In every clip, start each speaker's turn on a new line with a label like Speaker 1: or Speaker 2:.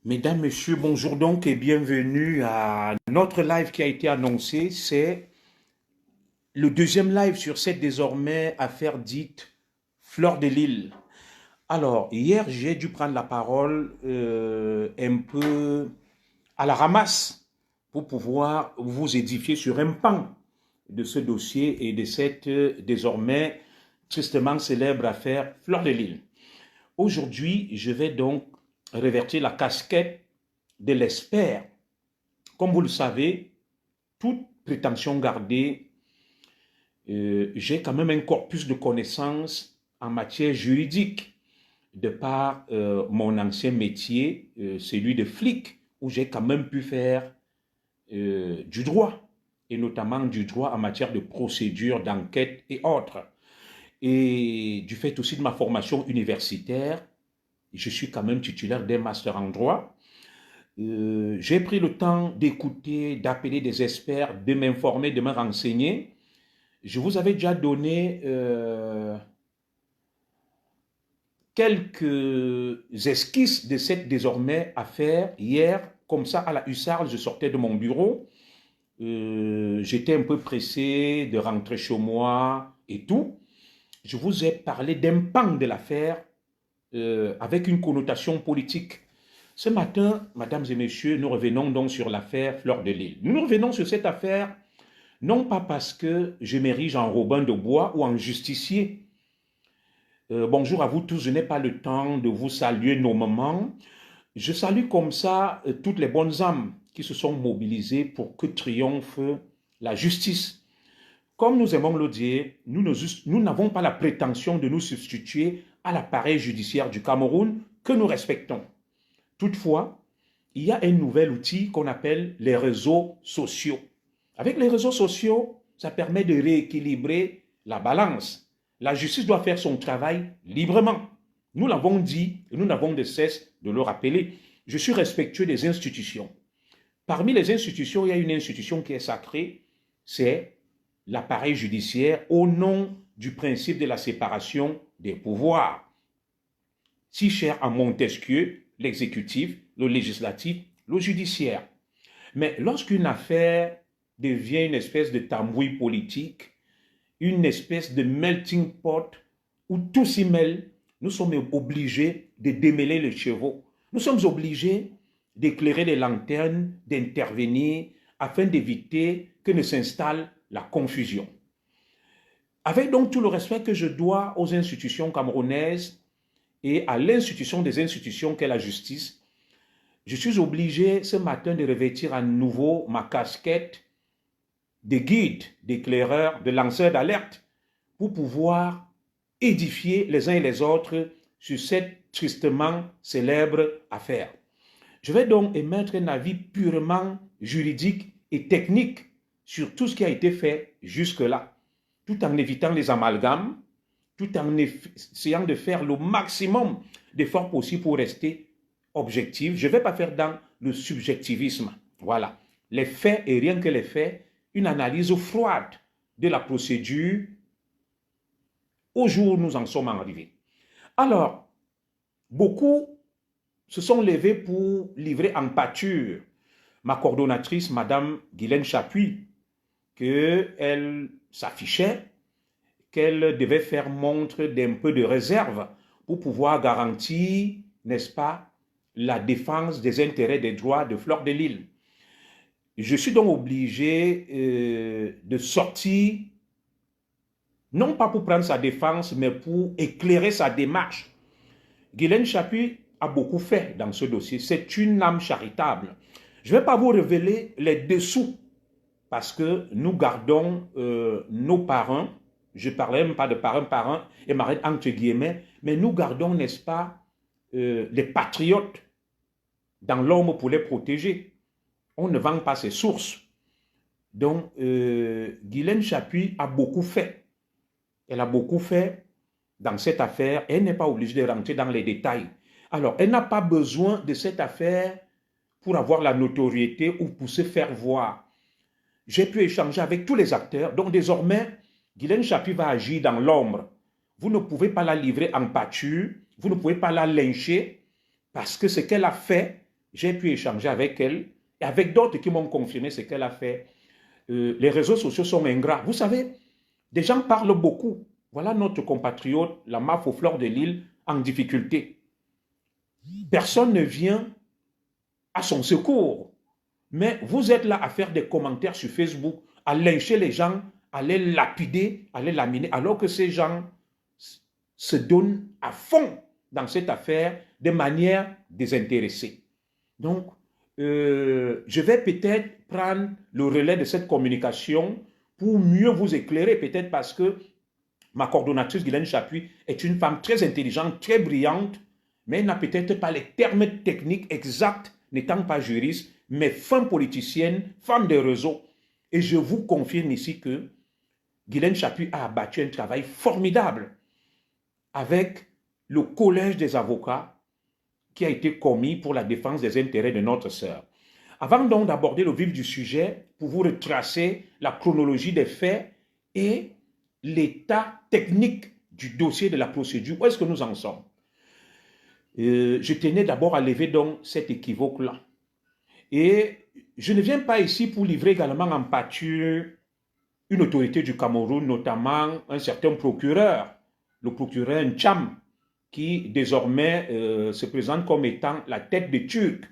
Speaker 1: Mesdames, Messieurs, bonjour donc et bienvenue à notre live qui a été annoncé. C'est le deuxième live sur cette désormais affaire dite Fleur de Lille. Alors, hier, j'ai dû prendre la parole un peu à la ramasse pour pouvoir vous édifier sur un pan de ce dossier et de cette désormais tristement célèbre affaire Fleur de Lille. Aujourd'hui, je vais donc revêtir la casquette de l'expert. Comme vous le savez, toute prétention gardée, j'ai quand même un corpus de connaissances en matière juridique de par mon ancien métier, celui de flic, où j'ai quand même pu faire du droit, et notamment du droit en matière de procédure, d'enquête et autres. Et du fait aussi de ma formation universitaire, je suis quand même titulaire d'un master en droit. J'ai pris le temps d'écouter, d'appeler des experts, de m'informer, de me renseigner. Je vous avais déjà donné quelques esquisses de cette désormais affaire. Hier, comme ça, à la hussarde, je sortais de mon bureau. J'étais un peu pressé de rentrer chez moi et tout. Je vous ai parlé d'un pan de l'affaire avec une connotation politique. Ce matin, mesdames et messieurs, nous revenons donc sur l'affaire Fleur de Lille. Nous revenons sur cette affaire, non pas parce que je m'érige en Robin de Bois ou en justicier. Bonjour à vous tous, je n'ai pas le temps de vous saluer nommément. Je salue comme ça toutes les bonnes âmes qui se sont mobilisées pour que triomphe la justice. Comme nous aimons le dire, nous n'avons pas la prétention de nous substituer à l'appareil judiciaire du Cameroun que nous respectons. Toutefois, il y a un nouvel outil qu'on appelle les réseaux sociaux. Avec les réseaux sociaux, ça permet de rééquilibrer la balance. La justice doit faire son travail librement. Nous l'avons dit et nous n'avons de cesse de le rappeler. Je suis respectueux des institutions. Parmi les institutions, il y a une institution qui est sacrée, c'est l'appareil judiciaire au nom du principe de la séparation des pouvoirs. Si cher à Montesquieu, l'exécutif, le législatif, le judiciaire. Mais lorsqu'une affaire devient une espèce de tambouille politique, une espèce de melting pot où tout s'y mêle, nous sommes obligés de démêler les chevaux. Nous sommes obligés d'éclairer les lanternes, d'intervenir afin d'éviter que ne s'installe la confusion. Avec donc tout le respect que je dois aux institutions camerounaises et à l'institution des institutions qu'est la justice, je suis obligé ce matin de revêtir à nouveau ma casquette de guide, d'éclaireur, de lanceur d'alerte pour pouvoir édifier les uns et les autres sur cette tristement célèbre affaire. Je vais donc émettre un avis purement juridique et technique sur tout ce qui a été fait jusque-là, tout en évitant les amalgames, tout en essayant de faire le maximum d'efforts possibles pour rester objectif. Je ne vais pas faire dans le subjectivisme. Voilà. Les faits et rien que les faits, une analyse froide de la procédure au jour où nous en sommes arrivés. Alors, beaucoup se sont levés pour livrer en pâture ma coordonnatrice, Madame Guylaine Chapuis, qu'elle s'affichait, qu'elle devait faire montre d'un peu de réserve pour pouvoir garantir, n'est-ce pas, la défense des intérêts des droits de Fleur de Lille. Je suis donc obligé de sortir, non pas pour prendre sa défense, mais pour éclairer sa démarche. Guylaine Chapuis a beaucoup fait dans ce dossier. C'est une âme charitable. Je ne vais pas vous révéler les dessous, parce que nous gardons nos parents, je ne parlerai même pas de parents et marraines entre guillemets, mais nous gardons, n'est-ce pas, les patriotes dans l'ombre pour les protéger. On ne vend pas ses sources. Donc, Guylaine Chapuis a beaucoup fait. Elle a beaucoup fait dans cette affaire. Elle n'est pas obligée de rentrer dans les détails. Alors, elle n'a pas besoin de cette affaire pour avoir la notoriété ou pour se faire voir. J'ai pu échanger avec tous les acteurs. Donc, désormais, Guylaine Chapuis va agir dans l'ombre. Vous ne pouvez pas la livrer en pâture. Vous ne pouvez pas la lyncher parce que ce qu'elle a fait j'ai pu échanger avec elle et avec d'autres qui m'ont confirmé ce qu'elle a fait. Les réseaux sociaux sont ingrats. Vous savez, des gens parlent beaucoup. Voilà notre compatriote, la MAF aux fleurs de l'île, en difficulté. Personne ne vient à son secours. Mais vous êtes là à faire des commentaires sur Facebook, à lyncher les gens, à les lapider, à les laminer, alors que ces gens se donnent à fond dans cette affaire de manière désintéressée. Donc, je vais peut-être prendre le relais de cette communication pour mieux vous éclairer, peut-être parce que ma coordonnatrice Guylaine Chapuis est une femme très intelligente, très brillante, mais elle n'a peut-être pas les termes techniques exacts, n'étant pas juriste, mais femme politicienne, femme de réseau. Et je vous confirme ici que Guylaine Chapuis a abattu un travail formidable avec le collège des avocats qui a été commis pour la défense des intérêts de notre sœur. Avant donc d'aborder le vif du sujet, pour vous retracer la chronologie des faits et l'état technique du dossier de la procédure, où est-ce que nous en sommes? Je tenais d'abord à lever donc cet équivoque-là. Et je ne viens pas ici pour livrer également en pâture une autorité du Cameroun, notamment un certain procureur, le procureur Ncham, qui désormais se présente comme étant la tête des Turcs.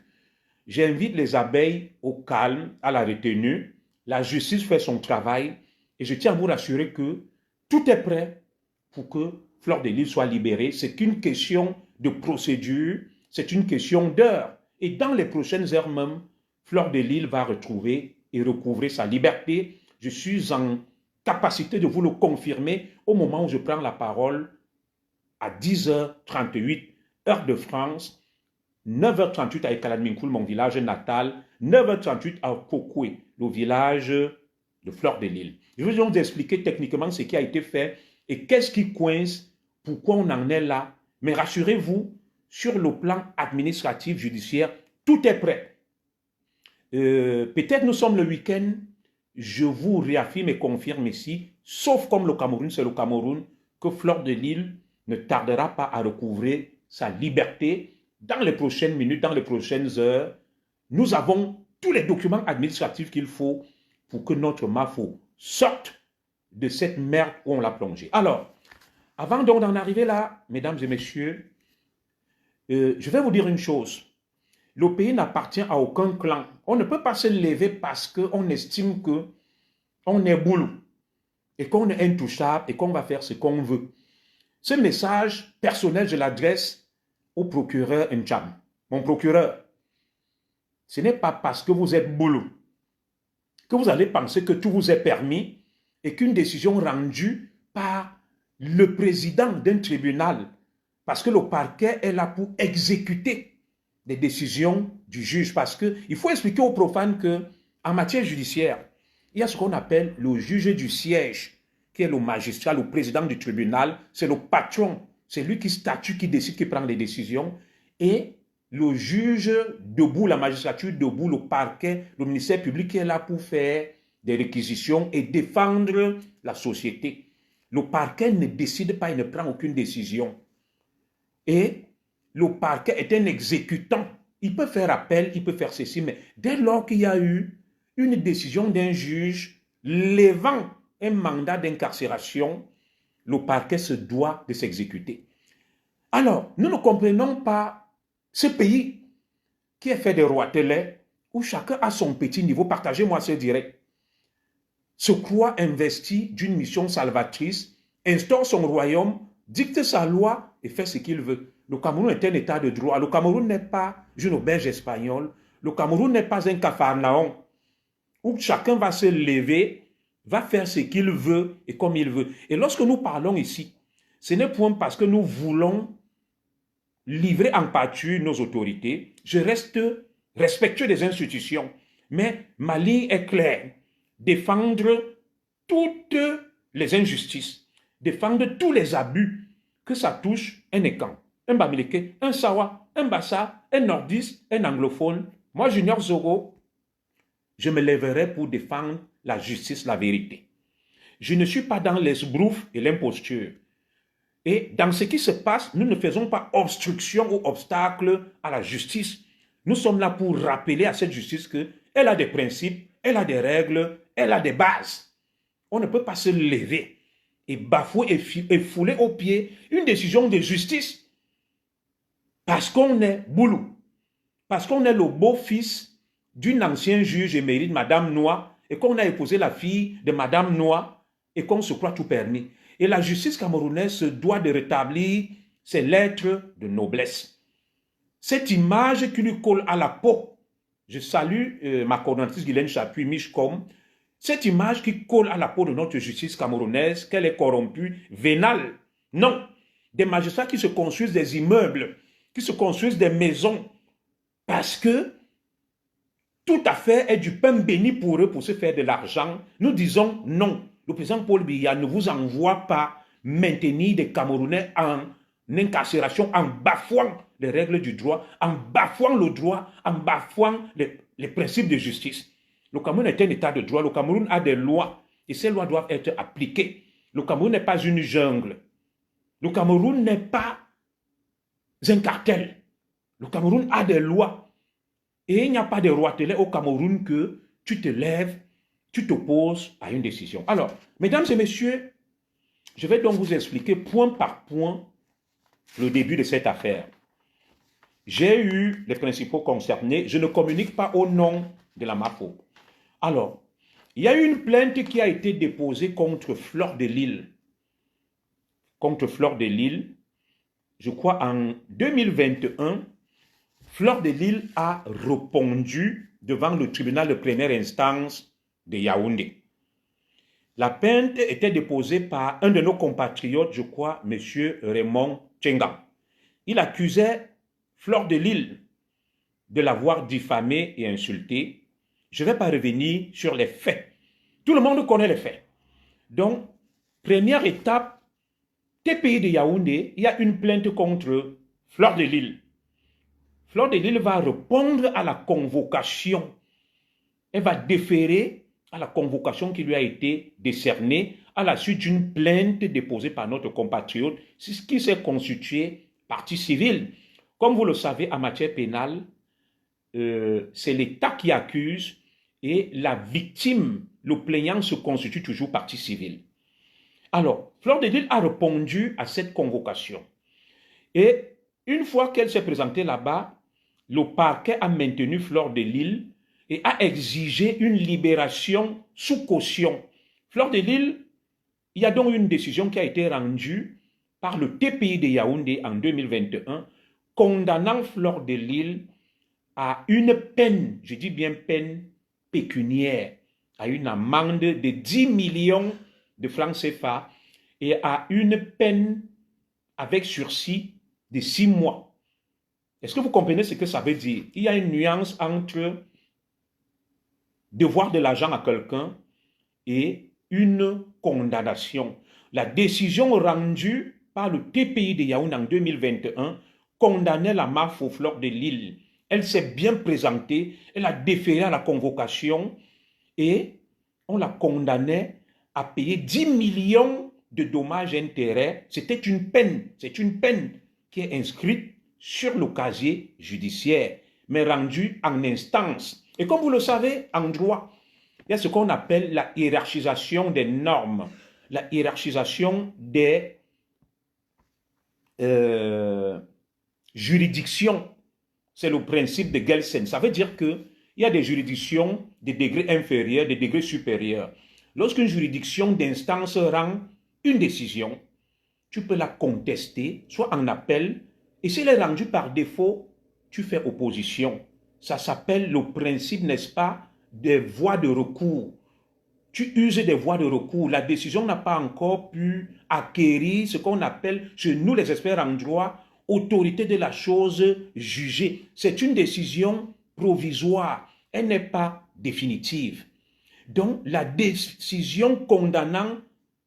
Speaker 1: J'invite les abeilles au calme, à la retenue. La justice fait son travail et je tiens à vous rassurer que tout est prêt pour que Fleur de Lys soit libérée. C'est qu'une question de procédure, c'est une question d'heure. Et dans les prochaines heures même, Fleur de Lys va retrouver et recouvrer sa liberté. Je suis en capacité de vous le confirmer au moment où je prends la parole à 10h38, heure de France, 9h38 à Ekalanminkoul, mon village natal, 9h38 à Kokoué, le village de Fleur de Lys. Je vais donc expliquer techniquement ce qui a été fait et qu'est-ce qui coince, pourquoi on en est là. Mais rassurez-vous, sur le plan administratif, judiciaire, tout est prêt. Peut-être nous sommes le week-end, je vous réaffirme et confirme ici, sauf comme le Cameroun, c'est le Cameroun, que Fleur de Lys ne tardera pas à recouvrer sa liberté dans les prochaines minutes, dans les prochaines heures. Nous avons tous les documents administratifs qu'il faut pour que notre MAFO sorte de cette merde où on l'a plongé. Alors, avant donc d'en arriver là, mesdames et messieurs, je vais vous dire une chose. Le pays n'appartient à aucun clan. On ne peut pas se lever parce qu'on estime qu'on est boulot et qu'on est intouchable et qu'on va faire ce qu'on veut. Ce message personnel, je l'adresse au procureur Ncham. Mon procureur, ce n'est pas parce que vous êtes boulot que vous allez penser que tout vous est permis et qu'une décision rendue par le président d'un tribunal, parce que le parquet est là pour exécuter les décisions du juge. Parce qu'il faut expliquer aux profanes qu'en matière judiciaire, il y a ce qu'on appelle le juge du siège, qui est le magistrat, le président du tribunal, c'est le patron, c'est lui qui statue, qui décide, qui prend les décisions. Et le juge debout, la magistrature debout, le parquet, le ministère public qui est là pour faire des réquisitions et défendre la société. Le parquet ne décide pas, il ne prend aucune décision. Et le parquet est un exécutant. Il peut faire appel, il peut faire ceci, mais dès lors qu'il y a eu une décision d'un juge levant un mandat d'incarcération, le parquet se doit de s'exécuter. Alors, nous ne comprenons pas ce pays qui est fait de roitelets, où chacun a son petit niveau, partagez-moi ce direct, se croit investi d'une mission salvatrice, instaure son royaume, dicte sa loi et fait ce qu'il veut. Le Cameroun est un état de droit. Le Cameroun n'est pas une auberge espagnole. Le Cameroun n'est pas un capharnaüm où chacun va se lever, va faire ce qu'il veut et comme il veut. Et lorsque nous parlons ici, ce n'est point parce que nous voulons livrer en pâture nos autorités. Je reste respectueux des institutions, mais ma ligne est claire. Défendre toutes les injustices, défendre tous les abus, que ça touche un Ekan, un Bamileke, un Sawa, un Bassa, un Nordiste, un anglophone. Moi, Junior Zogo, je me lèverai pour défendre la justice, la vérité. Je ne suis pas dans l'esbrouf et l'imposture. Et dans ce qui se passe, nous ne faisons pas obstruction ou obstacle à la justice. Nous sommes là pour rappeler à cette justice qu'elle a des principes, elle a des règles, elle a des bases. On ne peut pas se lever et bafouer et fouler aux pieds une décision de justice parce qu'on est boulou, parce qu'on est le beau-fils d'une ancienne juge émérite, Madame Noah, et qu'on a épousé la fille de Madame Noah, et qu'on se croit tout permis. Et la justice camerounaise se doit de rétablir ses lettres de noblesse. Cette image qui lui colle à la peau, je salue ma coordonnatrice Guylaine Chapuis, Michcom, cette image qui colle à la peau de notre justice camerounaise, qu'elle est corrompue, vénale. Non, des magistrats qui se construisent des immeubles, qui se construisent des maisons, parce que tout à fait est du pain béni pour eux pour se faire de l'argent. Nous disons non. Le président Paul Biya ne vous envoie pas maintenir des Camerounais en incarcération, en bafouant les règles du droit, en bafouant le droit, en bafouant les principes de justice. Le Cameroun est un état de droit. Le Cameroun a des lois et ces lois doivent être appliquées. Le Cameroun n'est pas une jungle. Le Cameroun n'est pas un cartel. Le Cameroun a des lois. Et il n'y a pas de roitelet au Cameroun que tu te lèves, tu t'opposes à une décision. Alors, mesdames et messieurs, je vais donc vous expliquer point par point le début de cette affaire. J'ai eu les principaux concernés. Je ne communique pas au nom de la MAPO. Alors, il y a eu une plainte qui a été déposée contre Fleur de Lille. Contre Fleur de Lille, je crois en 2021, Fleur de Lille a répondu devant le tribunal de première instance de Yaoundé. La plainte était déposée par un de nos compatriotes, je crois, M. Raymond Tchenga. Il accusait Fleur de Lille de l'avoir diffamée et insultée. Je ne vais pas revenir sur les faits. Tout le monde connaît les faits. Donc, première étape, TPI de Yaoundé, il y a une plainte contre Fleur de Lille. Fleur de Lille va répondre à la convocation. Elle va déférer à la convocation qui lui a été décernée à la suite d'une plainte déposée par notre compatriote, ce qui s'est constitué partie civile. Comme vous le savez, en matière pénale, c'est l'État qui accuse et la victime, le plaignant, se constitue toujours partie civile. Alors, Fleur de Lille a répondu à cette convocation. Et une fois qu'elle s'est présentée là-bas, le parquet a maintenu Fleur de Lille et a exigé une libération sous caution. Fleur de Lille, il y a donc une décision qui a été rendue par le TPI de Yaoundé en 2021, condamnant Fleur de Lille à une peine, je dis bien peine pécuniaire, à une amende de 10 millions de francs CFA et à une peine avec sursis de 6 mois. Est-ce que vous comprenez ce que ça veut dire? Il y a une nuance entre devoir de l'argent à quelqu'un et une condamnation. La décision rendue par le TPI de Yaoundé en 2021 condamnait la MAF au Fleur de Lille. Elle s'est bien présentée, elle a déféré à la convocation et on la condamnait à payer 10 millions de dommages et intérêts. C'était une peine, c'est une peine qui est inscrite sur le casier judiciaire, mais rendue en instance. Et comme vous le savez, en droit, il y a ce qu'on appelle la hiérarchisation des normes, la hiérarchisation des juridictions. C'est le principe de Gelsen. Ça veut dire qu'il y a des juridictions de degrés inférieurs, de degrés supérieurs. Lorsqu'une juridiction d'instance rend une décision, tu peux la contester, soit en appel, et si elle est rendue par défaut, tu fais opposition. Ça s'appelle le principe, n'est-ce pas, des voies de recours. Tu uses des voies de recours. La décision n'a pas encore pu acquérir ce qu'on appelle, chez nous les experts en droit, autorité de la chose jugée. C'est une décision provisoire. Elle n'est pas définitive. Donc, la décision condamnant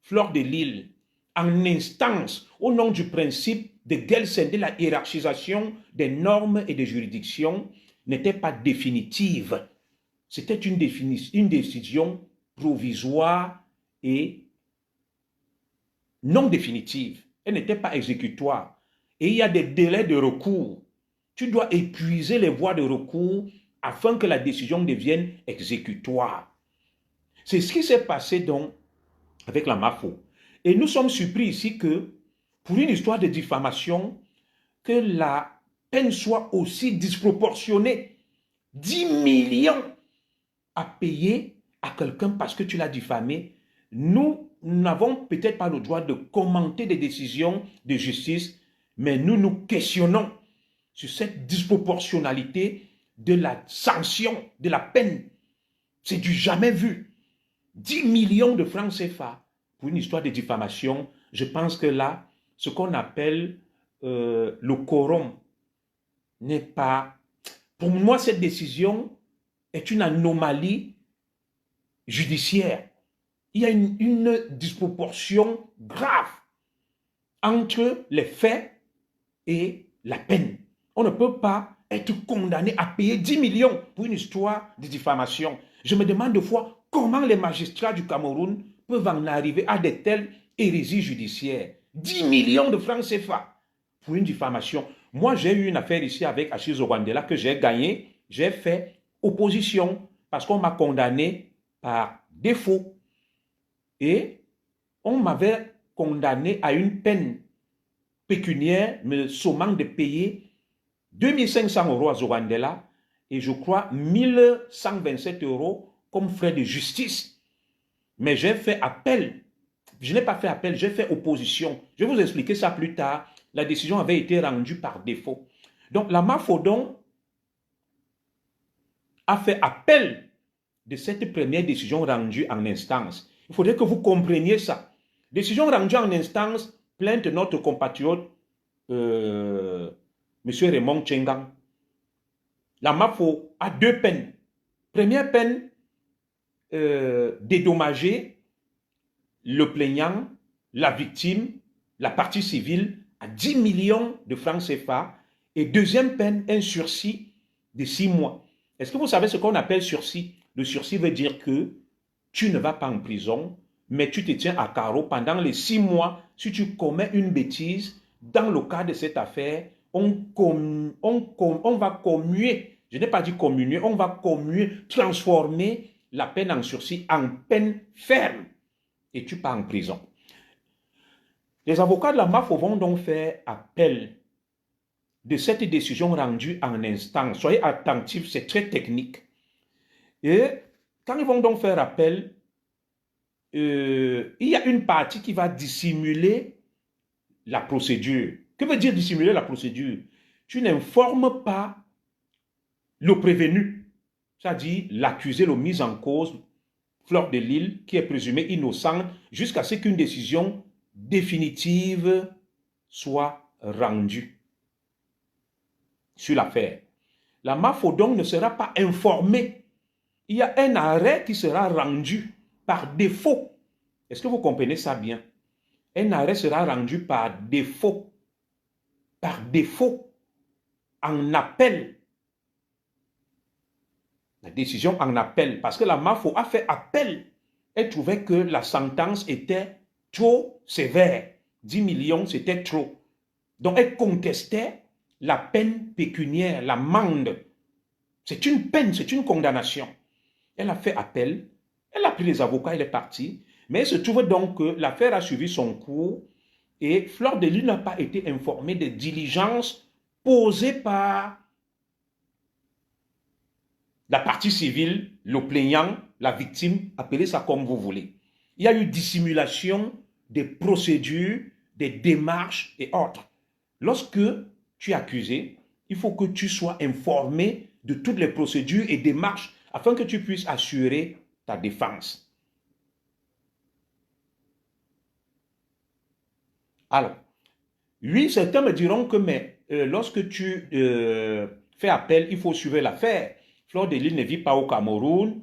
Speaker 1: Fleur de Lille en instance, au nom du principe de Gelsen, de la hiérarchisation des normes et des juridictions, n'était pas définitive. C'était une décision provisoire et non définitive. Elle n'était pas exécutoire. Et il y a des délais de recours. tu dois épuiser les voies de recours afin que la décision devienne exécutoire. C'est ce qui s'est passé donc avec la MAFO. Et nous sommes surpris ici que, pour une histoire de diffamation, que la peine soit aussi disproportionnée. 10 millions à payer à quelqu'un parce que tu l'as diffamé. Nous n'avons peut-être pas le droit de commenter des décisions de justice, mais nous nous questionnons sur cette disproportionnalité de la sanction, de la peine. C'est du jamais vu. 10 millions de francs CFA pour une histoire de diffamation. Je pense que là, ce qu'on appelle le quorum n'est pas... Pour moi, cette décision est une anomalie judiciaire. Il y a une disproportion grave entre les faits et la peine. On ne peut pas être condamné à payer 10 millions pour une histoire de diffamation. Je me demande de fois comment les magistrats du Cameroun peuvent en arriver à de telles hérésies judiciaires. 10 millions de francs CFA pour une diffamation. Moi, j'ai eu une affaire ici avec Achille Zogandela que j'ai gagné. J'ai fait opposition parce qu'on m'a condamné par défaut. Et on m'avait condamné à une peine pécuniaire, me sommant de payer 2500 € à Zogandela et je crois 1127 € comme frais de justice. Mais j'ai fait appel. Je n'ai pas fait appel, j'ai fait opposition. Je vais vous expliquer ça plus tard. La décision avait été rendue par défaut. Donc la Mafodon a fait appel de cette première décision rendue en instance. Il faudrait que vous compreniez ça. Décision rendue en instance, plainte de notre compatriote M. Raymond Tchengang. La MAFO a deux peines. Première peine, dédommager le plaignant, la victime, la partie civile à 10 millions de francs CFA. Et deuxième peine, un sursis de 6 mois. Est-ce que vous savez ce qu'on appelle sursis? Le sursis veut dire que tu ne vas pas en prison, mais tu te tiens à carreau pendant les 6 mois. Si tu commets une bêtise, dans le cas de cette affaire, on va commuer, je n'ai pas dit communier, on va commuer, transformer la peine en sursis en peine ferme. Et tu pars en prison. Les avocats de la MAFO vont donc faire appel de cette décision rendue en instance. Soyez attentifs, c'est très technique. Et quand ils vont donc faire appel, il y a une partie qui va dissimuler la procédure. Que veut dire dissimuler la procédure? Tu n'informes pas le prévenu, c'est-à-dire l'accusé, le mis en cause, Fleur de Lille, qui est présumé innocent, jusqu'à ce qu'une décision définitive soit rendue sur l'affaire. La MAFO donc ne sera pas informée. Il y a un arrêt qui sera rendu par défaut. Est-ce que vous comprenez ça bien? Un arrêt sera rendu par défaut. Par défaut. En appel. La décision en appel. Parce que la MAFO a fait appel. Elle trouvait que la sentence était trop sévère. 10 millions, c'était trop. Donc elle contestait la peine pécuniaire, l'amende. C'est une peine, c'est une condamnation. Elle a fait appel, elle a pris les avocats, elle est partie. Mais il se trouve donc que l'affaire a suivi son cours et Fleur de Lille n'a pas été informée des diligences posées par la partie civile, le plaignant, la victime, appelez ça comme vous voulez. Il y a eu dissimulation des procédures, des démarches et autres. Lorsque tu es accusé, il faut que tu sois informé de toutes les procédures et démarches afin que tu puisses assurer ta défense. Alors, oui, certains me diront que mais, lorsque tu fais appel, il faut suivre l'affaire. Fleur de Lille ne vit pas au Cameroun.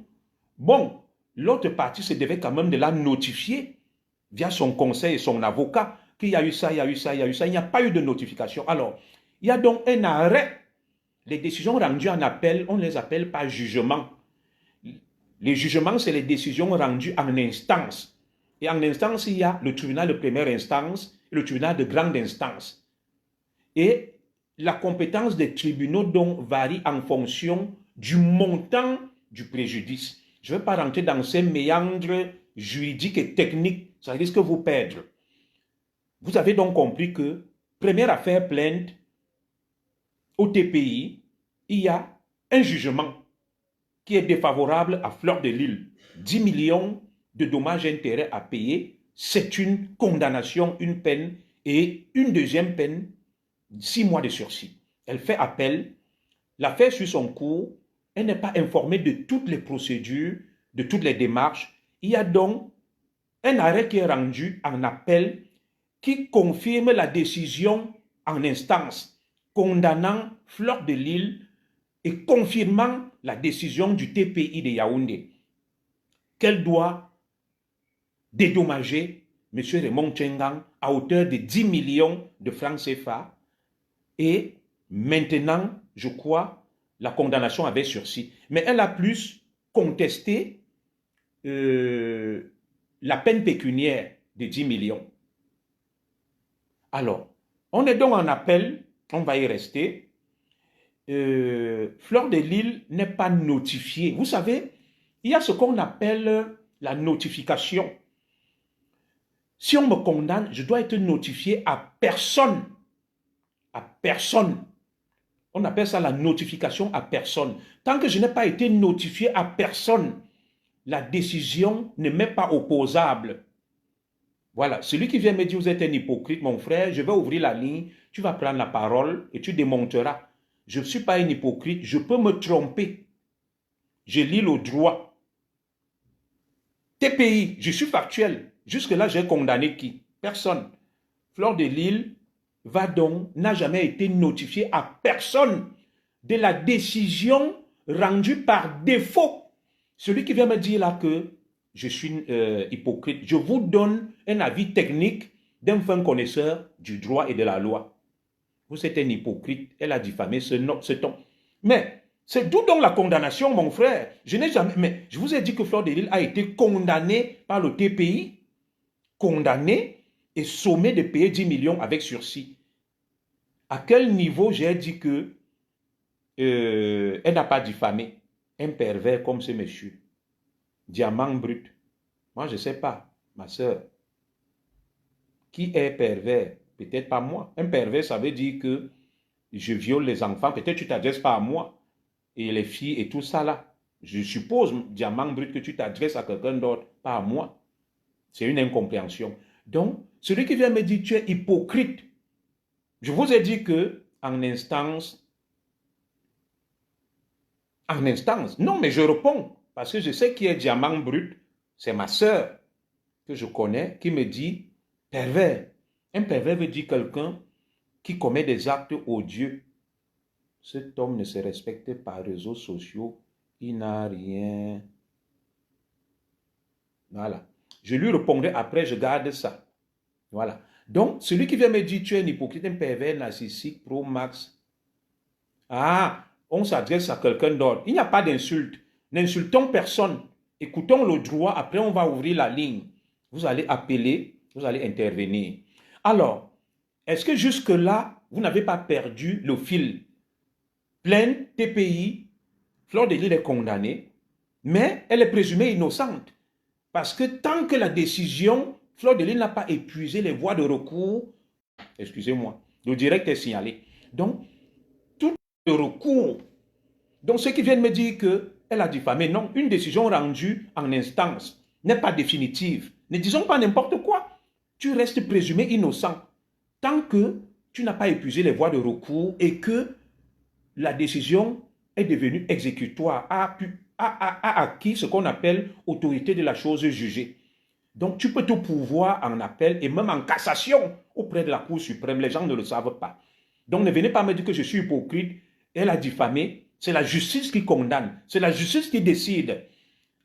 Speaker 1: Bon, l'autre partie se devait quand même de la notifier via son conseil et son avocat qu'il y a eu ça, il y a eu ça, il y a eu ça. Il n'y a pas eu de notification. Alors, il y a donc un arrêt. Les décisions rendues en appel, on ne les appelle pas jugements. Les jugements, c'est les décisions rendues en instance. Et en instance, il y a le tribunal de première instance et le tribunal de grande instance. Et la compétence des tribunaux donc varie en fonction du montant du préjudice. Je ne vais pas rentrer dans ces méandres juridiques et techniques, ça risque de vous perdre. Vous avez donc compris que, première affaire plainte, au TPI, il y a un jugement qui est défavorable à Fleur de Lille. 10 millions de dommages et intérêts à payer, c'est une condamnation, une peine, et une deuxième peine, 6 mois de sursis. Elle fait appel, l'affaire suit son cours, elle n'est pas informée de toutes les procédures, de toutes les démarches. Il y a donc un arrêt qui est rendu en appel qui confirme la décision en instance, condamnant Fleur de Lille et confirmant la décision du TPI de Yaoundé, qu'elle doit dédommager M. Raymond Tchengang à hauteur de 10 millions de francs CFA. Et maintenant, je crois, la condamnation avait sursis. Mais elle a plus contesté la peine pécuniaire de 10 millions. Alors, on est donc en appel, on va y rester. Fleur de Lille n'est pas notifiée. Vous savez, il y a ce qu'on appelle la notification. Si on me condamne, je dois être notifié à personne. À personne. On appelle ça la notification à personne. Tant que je n'ai pas été notifié à personne, la décision ne m'est pas opposable. Voilà, celui qui vient me dire, vous êtes un hypocrite, mon frère, je vais ouvrir la ligne, tu vas prendre la parole et tu démonteras. Je ne suis pas un hypocrite, je peux me tromper. Je lis le droit. TPI, je suis factuel. Jusque-là, j'ai condamné qui? Personne. Fleur de Lille n'a jamais été notifié à personne de la décision rendue par défaut. Celui qui vient me dire là que je suis hypocrite, je vous donne un avis technique d'un fin connaisseur du droit et de la loi. Vous êtes un hypocrite, elle a diffamé ce ton. Mais c'est d'où donc la condamnation, mon frère? Je n'ai jamais... Mais je vous ai dit que Fleur de Lille a été condamnée par le TPI, condamnée et sommée de payer 10 millions avec sursis. À quel niveau j'ai dit que elle n'a pas diffamé un pervers comme ce monsieur? Diamant brut. Moi, je ne sais pas, ma soeur. Qui est pervers? Peut-être pas moi. Un pervers, ça veut dire que je viole les enfants. Peut-être tu ne t'adresses pas à moi. Et les filles et tout ça là. Je suppose, diamant brut, que tu t'adresses à quelqu'un d'autre, pas à moi. C'est une incompréhension. Donc, celui qui vient me dire tu es hypocrite. Je vous ai dit que en instance, non, mais je réponds. Parce que je sais qui est diamant brut. C'est ma soeur que je connais qui me dit pervers. Un pervers veut dire quelqu'un qui commet des actes odieux. Cet homme ne se respecte pas par réseaux sociaux. Il n'a rien. Voilà. Je lui répondrai après, je garde ça. Voilà. Donc, celui qui vient me dire tu es un hypocrite, un pervers narcissique, pro max. Ah, on s'adresse à quelqu'un d'autre. Il n'y a pas d'insulte. N'insultons personne. Écoutons le droit, après on va ouvrir la ligne. Vous allez appeler, vous allez intervenir. Alors, est-ce que jusque-là, vous n'avez pas perdu le fil? Plainte, TPI, Fleur de Lille est condamnée, mais elle est présumée innocente. Parce que tant que la décision, Fleur de Lille n'a pas épuisé les voies de recours, excusez-moi, le direct est signalé. Donc, tout le recours. Donc, ceux qui viennent me dire qu'elle a diffamé, non, une décision rendue en instance n'est pas définitive. Ne disons pas n'importe quoi. Tu restes présumé innocent tant que tu n'as pas épuisé les voies de recours et que la décision est devenue exécutoire, a acquis ce qu'on appelle autorité de la chose jugée. Donc, tu peux te pouvoir en appel et même en cassation auprès de la Cour suprême. Les gens ne le savent pas. Donc, ne venez pas me dire que je suis hypocrite. Elle a diffamé. C'est la justice qui condamne. C'est la justice qui décide.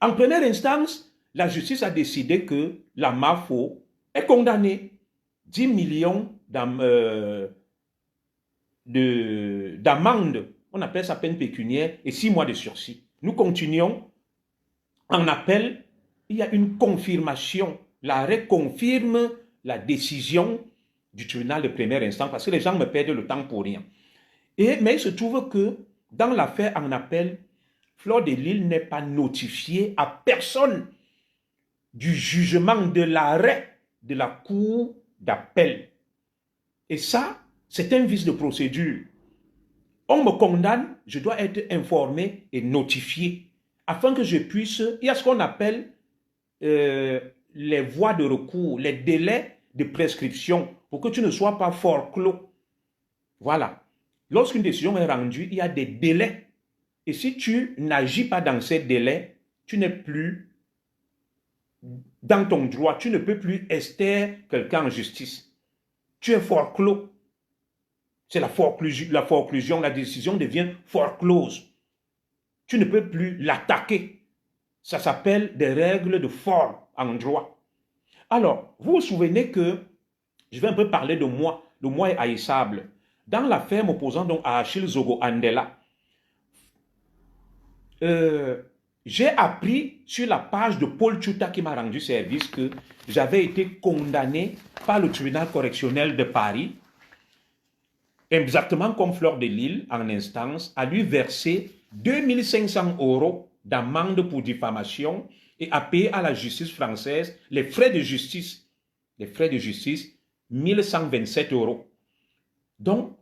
Speaker 1: En première instance, la justice a décidé que la MAFO est condamnée. 10 millions d'amende. On appelle ça peine pécuniaire et 6 mois de sursis. Nous continuons. En appel, il y a une confirmation. L'arrêt confirme la décision du tribunal de première instance parce que les gens me perdent le temps pour rien. Mais il se trouve que dans l'affaire en appel, Fleur de Lille n'est pas notifiée à personne du jugement de l'arrêt de la cour d'appel. Et ça, c'est un vice de procédure. On me condamne, je dois être informé et notifié afin que je puisse... Il y a ce qu'on appelle les voies de recours, les délais de prescription pour que tu ne sois pas forclos. Voilà. Lorsqu'une décision est rendue, il y a des délais. Et si tu n'agis pas dans ces délais, tu n'es plus dans ton droit. Tu ne peux plus extraire quelqu'un en justice. Tu es forclos. C'est la forclusion, la décision devient forclose. Tu ne peux plus l'attaquer. Ça s'appelle des règles de forme en droit. Alors, vous vous souvenez que, je vais un peu parler de moi est haïssable. Dans l'affaire m'opposant donc à Achille Zogo Andela, j'ai appris sur la page de Paul Tchouta qui m'a rendu service que j'avais été condamné par le tribunal correctionnel de Paris, exactement comme Fleur de Lille en instance, à lui verser 2500 € d'amende pour diffamation et à payer à la justice française les frais de justice. Les frais de justice, 1127 €. Donc,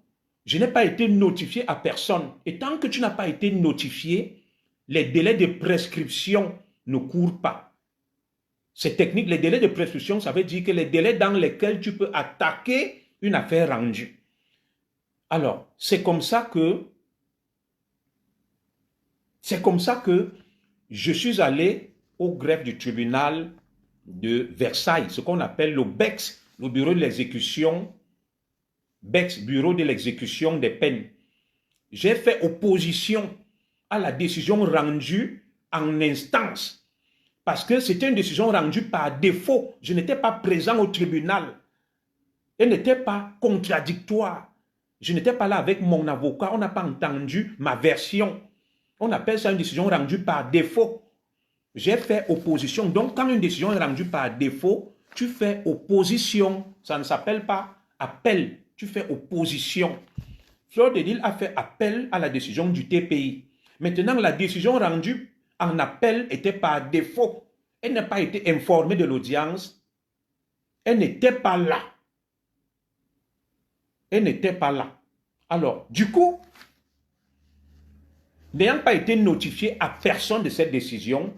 Speaker 1: je n'ai pas été notifié à personne. Et tant que tu n'as pas été notifié, les délais de prescription ne courent pas. C'est technique, les délais de prescription, ça veut dire que les délais dans lesquels tu peux attaquer une affaire rendue. Alors, c'est comme ça que je suis allé au greffe du tribunal de Versailles, ce qu'on appelle le BEX, le bureau de l'exécution, BEX, bureau de l'exécution des peines. J'ai fait opposition à la décision rendue en instance, parce que c'était une décision rendue par défaut. Je n'étais pas présent au tribunal. Elle n'était pas contradictoire. Je n'étais pas là avec mon avocat, on n'a pas entendu ma version. On appelle ça une décision rendue par défaut. J'ai fait opposition. Donc, quand une décision est rendue par défaut, tu fais opposition. Ça ne s'appelle pas appel. Tu fais opposition. Fleur de Lille a fait appel à la décision du TPI. Maintenant, la décision rendue en appel était par défaut. Elle n'a pas été informée de l'audience. Elle n'était pas là. Elle n'était pas là. Alors, du coup, n'ayant pas été notifié à personne de cette décision,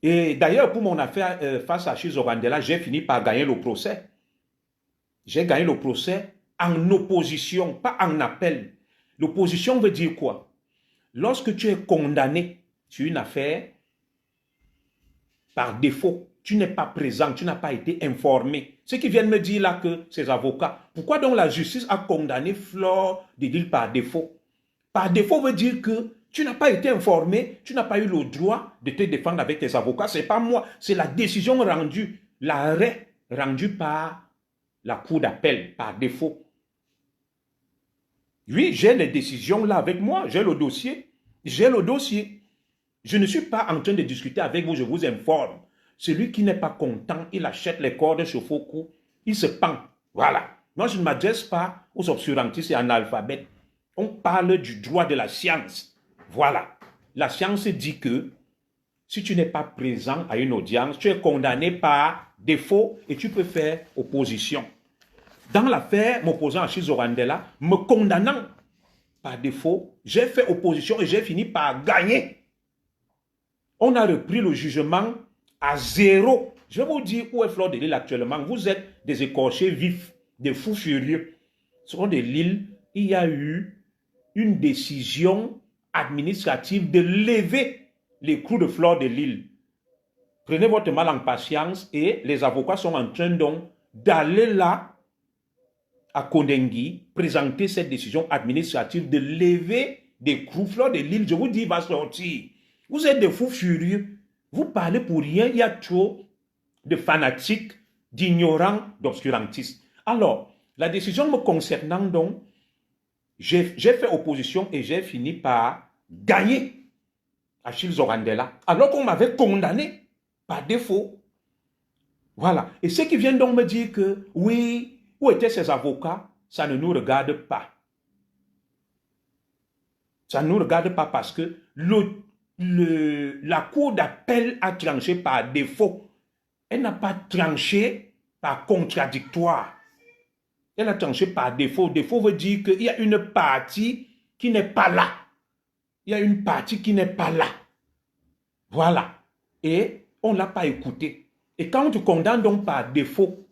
Speaker 1: et d'ailleurs, pour mon affaire face à Achille Zogo Andela, j'ai fini par gagner le procès. J'ai gagné le procès en opposition, pas en appel. L'opposition veut dire quoi? Lorsque tu es condamné sur une affaire, par défaut, tu n'es pas présent, tu n'as pas été informé. Ceux qui viennent me dire là que ces avocats, pourquoi donc la justice a condamné Fleur de Lille par défaut? Par défaut veut dire que tu n'as pas été informé, tu n'as pas eu le droit de te défendre avec tes avocats. Ce n'est pas moi, c'est la décision rendue, l'arrêt rendu par la cour d'appel, par défaut. Oui, j'ai les décisions là avec moi, j'ai le dossier. J'ai le dossier. Je ne suis pas en train de discuter avec vous, je vous informe. Celui qui n'est pas content, il achète les cordes chauffe au cou, il se pend. Voilà. Moi, je ne m'adresse pas aux obscurantistes et analphabètes. On parle du droit de la science. Voilà. La science dit que si tu n'es pas présent à une audience, tu es condamné par défaut et tu peux faire opposition. Dans l'affaire m'opposant à Achille Zogo Andela, me condamnant par défaut, j'ai fait opposition et j'ai fini par gagner. On a repris le jugement à 0. Je vais vous dire où est Fleur de Lille actuellement. Vous êtes des écorchés vifs, des fous furieux. Sur de Lille, il y a eu une décision administrative de lever l'écrou de Fleur de Lille. Prenez votre mal en patience et les avocats sont en train donc d'aller là à Kondengui présenter cette décision administrative de lever l'écrou. Fleur de Lille, je vous dis, va sortir. Vous êtes des fous furieux. Vous parlez pour rien. Il y a trop de fanatiques, d'ignorants, d'obscurantistes. Alors, la décision me concernant donc, j'ai fait opposition et j'ai fini par gagner Achille Zogo Andela. Alors qu'on m'avait condamné par défaut. Voilà. Et ceux qui viennent donc me dire que, oui, où étaient ces avocats? Ça ne nous regarde pas. Ça ne nous regarde pas parce que la cour d'appel a tranché par défaut. Elle n'a pas tranché par contradictoire. Elle a tranché par défaut. Défaut veut dire qu'il y a une partie qui n'est pas là. Il y a une partie qui n'est pas là. Voilà. Et on ne l'a pas écouté. Et quand on te condamne donc par défaut,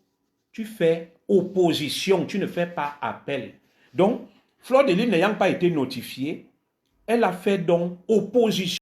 Speaker 1: tu fais opposition, tu ne fais pas appel. Donc, Fleur de Lys n'ayant pas été notifiée, elle a fait donc opposition.